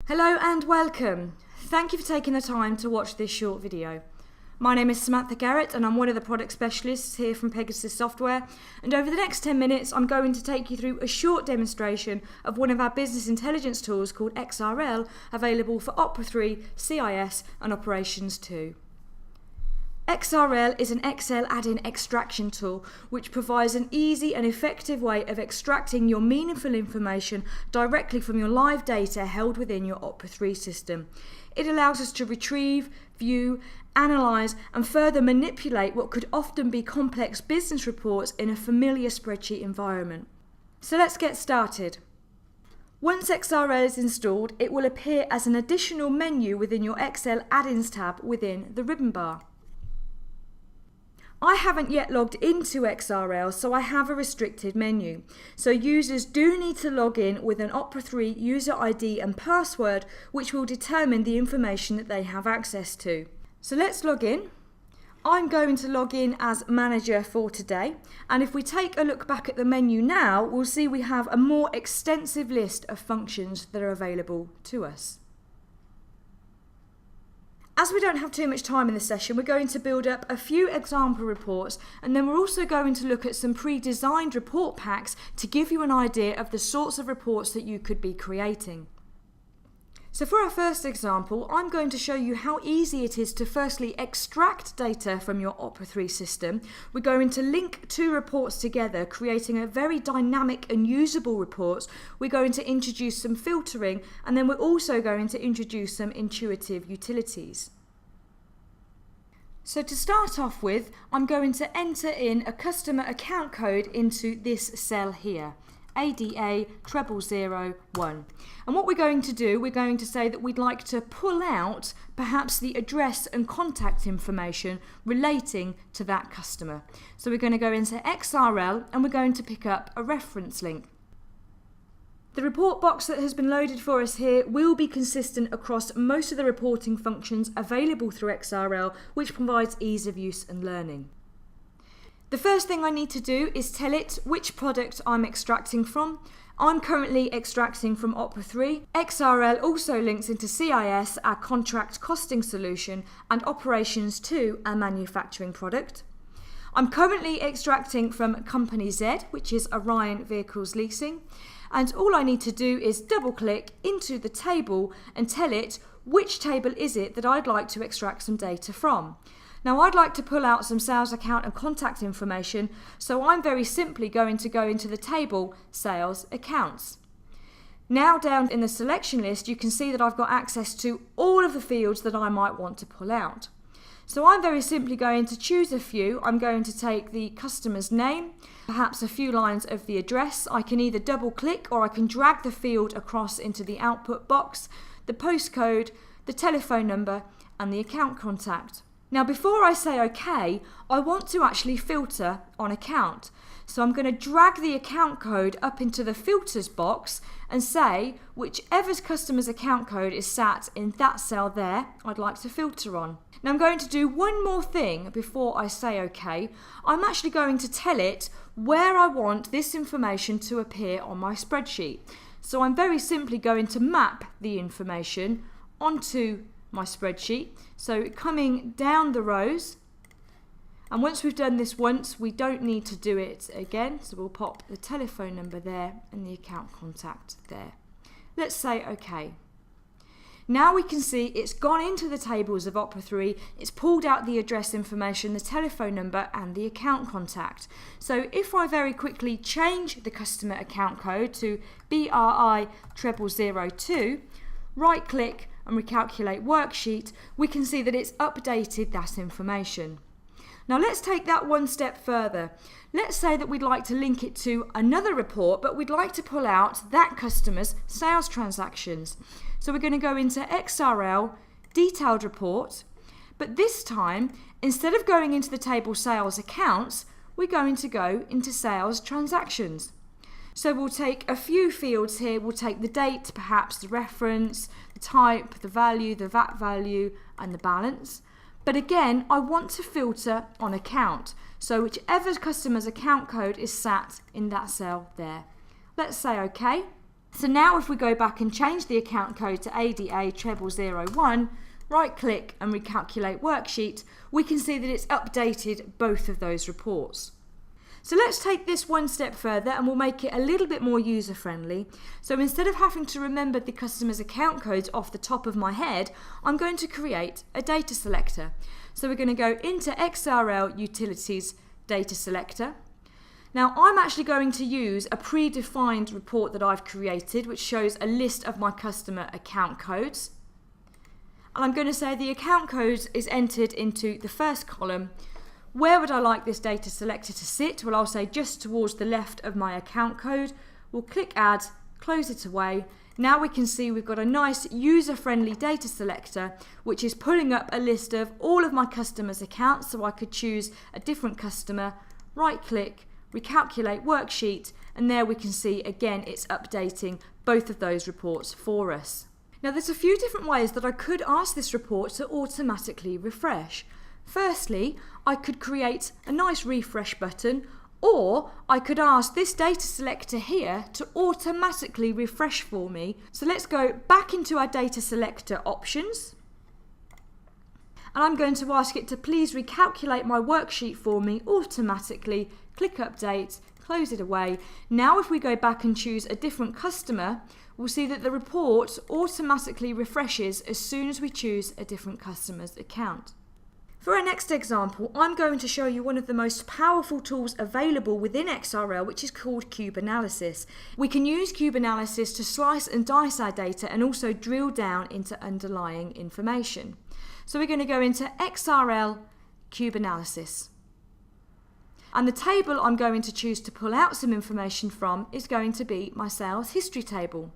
Hello and welcome. Thank you for taking the time to watch this short video. My name is Samantha Garrett and I'm one of the product specialists here from Pegasus Software, and over the next 10 minutes I'm going to take you through a short demonstration of one of our business intelligence tools called XRL, available for Opera 3, CIS and Operations 2. XRL is an Excel add-in extraction tool which provides an easy and effective way of extracting your meaningful information directly from your live data held within your Opera 3 system. It allows us to retrieve, view, analyse and further manipulate what could often be complex business reports in a familiar spreadsheet environment. So let's get started. Once XRL is installed, it will appear as an additional menu within your Excel add-ins tab within the ribbon bar. I haven't yet logged into XRL, so I have a restricted menu. So users do need to log in with an Opera 3 user ID and password, which will determine the information that they have access to. So let's log in. I'm going to log in as manager for today, and if we take a look back at the menu now, we'll see we have a more extensive list of functions that are available to us. As we don't have too much time in this session, we're going to build up a few example reports, and then we're also going to look at some pre-designed report packs to give you an idea of the sorts of reports that you could be creating. So for our first example, I'm going to show you how easy it is to firstly extract data from your Opera 3 system. We're going to link two reports together, creating a very dynamic and usable report. We're going to introduce some filtering, and then we're also going to introduce some intuitive utilities. So to start off with, I'm going to enter in a customer account code into this cell here. ADA 0001. And what we're going to do, we're going to say that we'd like to pull out perhaps the address and contact information relating to that customer. So we're going to go into XRL and we're going to pick up a reference link. The report box that has been loaded for us here will be consistent across most of the reporting functions available through XRL, which provides ease of use and learning. The first thing I need to do is tell it which product I'm extracting from. I'm currently extracting from Opera 3. XRL also links into CIS, our contract costing solution, and Operations 2, our manufacturing product. I'm currently extracting from Company Z, which is Orion Vehicles Leasing, and all I need to do is double click into the table and tell it which table is it that I'd like to extract some data from. Now I'd like to pull out some sales account and contact information, so I'm very simply going to go into the table Sales Accounts. Now down in the selection list you can see that I've got access to all of the fields that I might want to pull out. So I'm very simply going to choose a few. I'm going to take the customer's name, perhaps a few lines of the address. I can either double click or I can drag the field across into the output box, the postcode, the telephone number and the account contact. Now before I say OK, I want to actually filter on account. So I'm going to drag the account code up into the filters box and say whichever customer's account code is sat in that cell there, I'd like to filter on. Now I'm going to do one more thing before I say OK. I'm actually going to tell it where I want this information to appear on my spreadsheet. So I'm very simply going to map the information onto my spreadsheet. So coming down the rows, and once we've done this once, we don't need to do it again. So we'll pop the telephone number there and the account contact there. Let's say OK. Now we can see it's gone into the tables of Opera 3, it's pulled out the address information, the telephone number and the account contact. So if I very quickly change the customer account code to BRI 0002, right click and recalculate worksheet, we can see that it's updated that information. Now let's take that one step further. Let's say that we'd like to link it to another report, but we'd like to pull out that customer's sales transactions. So we're going to go into XRL, detailed report, but this time, instead of going into the table sales accounts, we're going to go into sales transactions. So we'll take a few fields here. We'll take the date, perhaps the reference, the type, the value, the VAT value, and the balance. But again, I want to filter on account. So whichever customer's account code is sat in that cell there. Let's say OK. So now if we go back and change the account code to ADA 0001, right click and recalculate worksheet, we can see that it's updated both of those reports. So let's take this one step further and we'll make it a little bit more user friendly. So instead of having to remember the customer's account codes off the top of my head, I'm going to create a data selector. So we're going to go into XRL Utilities Data Selector. Now I'm actually going to use a predefined report that I've created which shows a list of my customer account codes. And I'm going to say the account code is entered into the first column. Where would I like this data selector to sit? Well, I'll say just towards the left of my account code. We'll click Add, close it away. Now we can see we've got a nice user-friendly data selector which is pulling up a list of all of my customers' accounts, so I could choose a different customer, right-click, recalculate worksheet, and there we can see again it's updating both of those reports for us. Now there's a few different ways that I could ask this report to automatically refresh. Firstly, I could create a nice refresh button, or I could ask this data selector here to automatically refresh for me. So let's go back into our data selector options. And I'm going to ask it to please recalculate my worksheet for me automatically. Click Update, close it away. Now if we go back and choose a different customer, we'll see that the report automatically refreshes as soon as we choose a different customer's account. For our next example, I'm going to show you one of the most powerful tools available within XRL, which is called Cube Analysis. We can use Cube Analysis to slice and dice our data and also drill down into underlying information. So we're going to go into XRL Cube Analysis. And the table I'm going to choose to pull out some information from is going to be my sales history table.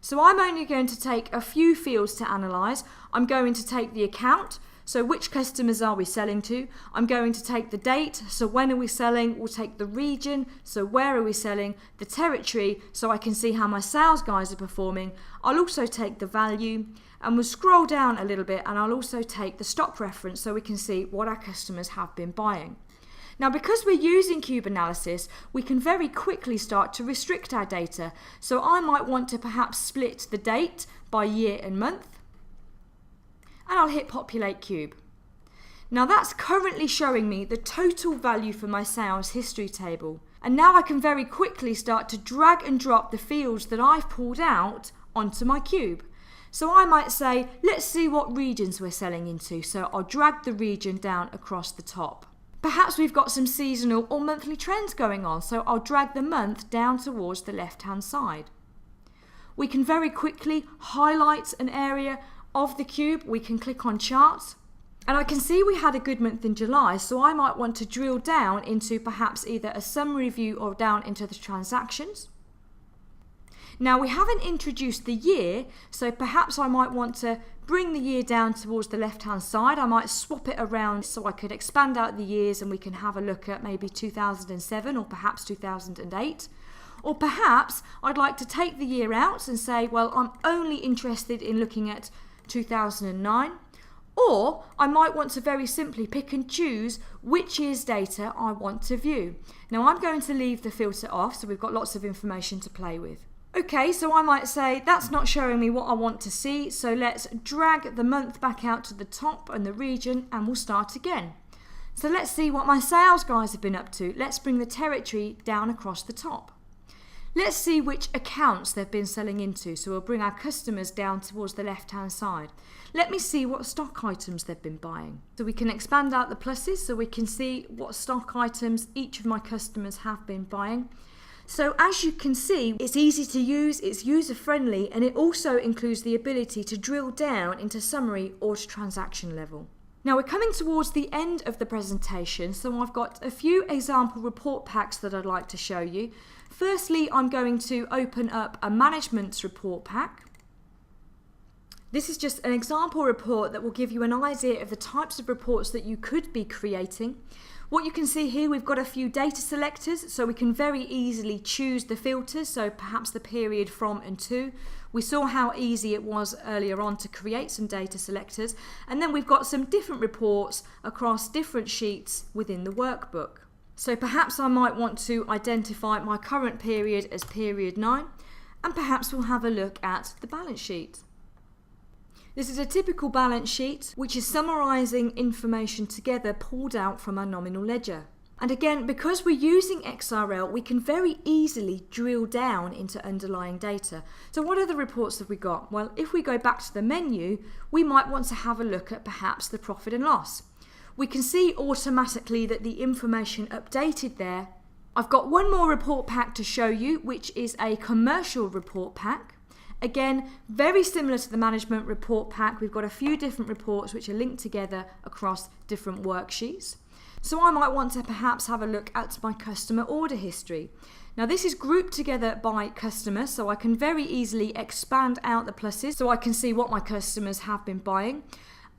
So I'm only going to take a few fields to analyse. I'm going to take the account, so which customers are we selling to? I'm going to take the date, so when are we selling? We'll take the region, so where are we selling? The territory, so I can see how my sales guys are performing. I'll also take the value, and we'll scroll down a little bit, and I'll also take the stock reference so we can see what our customers have been buying. Now because we're using Cube Analysis, we can very quickly start to restrict our data. So I might want to perhaps split the date by year and month. And I'll hit Populate Cube. Now that's currently showing me the total value for my sales history table. And now I can very quickly start to drag and drop the fields that I've pulled out onto my cube. So I might say, let's see what regions we're selling into. So I'll drag the region down across the top. Perhaps we've got some seasonal or monthly trends going on, so I'll drag the month down towards the left-hand side. We can very quickly highlight an area of the cube. We can click on charts, and I can see we had a good month in July, so I might want to drill down into perhaps either a summary view or down into the transactions. Now we haven't introduced the year, so perhaps I might want to bring the year down towards the left hand side. I might swap it around so I could expand out the years and we can have a look at maybe 2007 or perhaps 2008. Or perhaps I'd like to take the year out and say, well, I'm only interested in looking at 2009. Or I might want to very simply pick and choose which year's data I want to view. Now I'm going to leave the filter off, so we've got lots of information to play with. Okay, so I might say that's not showing me what I want to see, so let's drag the month back out to the top and the region and we'll start again. So let's see what my sales guys have been up to. Let's bring the territory down across the top. Let's see which accounts they've been selling into, so we'll bring our customers down towards the left hand side. Let me see what stock items they've been buying. So we can expand out the pluses so we can see what stock items each of my customers have been buying. So as you can see, it's easy to use, it's user friendly, and it also includes the ability to drill down into summary or to transaction level. Now we're coming towards the end of the presentation, so I've got a few example report packs that I'd like to show you. Firstly, I'm going to open up a management report pack. This is just an example report that will give you an idea of the types of reports that you could be creating. What you can see here, we've got a few data selectors, so we can very easily choose the filters, so perhaps the period from and to. We saw how easy it was earlier on to create some data selectors, and then we've got some different reports across different sheets within the workbook. So perhaps I might want to identify my current period as period 9, and perhaps we'll have a look at the balance sheet. This is a typical balance sheet which is summarising information together pulled out from our nominal ledger. And again, because we're using XRL, we can very easily drill down into underlying data. So what other reports have we got? Well, if we go back to the menu, we might want to have a look at perhaps the profit and loss. We can see automatically that the information updated there. I've got one more report pack to show you, which is a commercial report pack. Again, very similar to the management report pack. We've got a few different reports which are linked together across different worksheets. So I might want to perhaps have a look at my customer order history. Now this is grouped together by customer, so I can very easily expand out the pluses so I can see what my customers have been buying.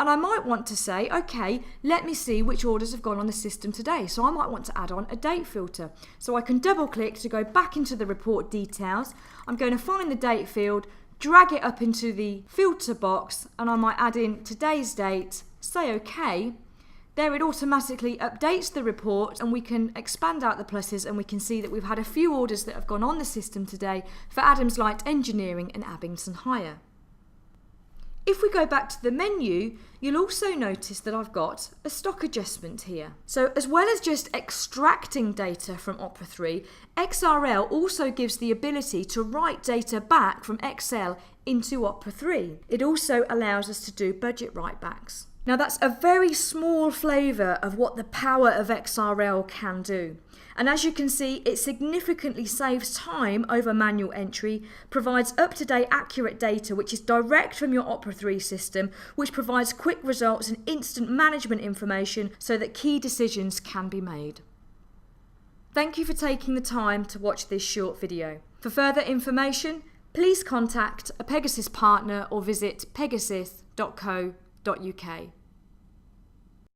And I might want to say, okay, let me see which orders have gone on the system today. So I might want to add on a date filter. So I can double click to go back into the report details. I'm going to find the date field, drag it up into the filter box, and I might add in today's date, say okay. There it automatically updates the report, and we can expand out the pluses and we can see that we've had a few orders that have gone on the system today for Adams Light Engineering and Abington Hire. If we go back to the menu, you'll also notice that I've got a stock adjustment here. So as well as just extracting data from Opera 3, XRL also gives the ability to write data back from Excel into Opera 3. It also allows us to do budget writebacks. Now that's a very small flavour of what the power of XRL can do. And as you can see, it significantly saves time over manual entry, provides up-to-date accurate data which is direct from your Opera 3 system, which provides quick results and instant management information so that key decisions can be made. Thank you for taking the time to watch this short video. For further information, please contact a Pegasus partner or visit pegasus.co.uk.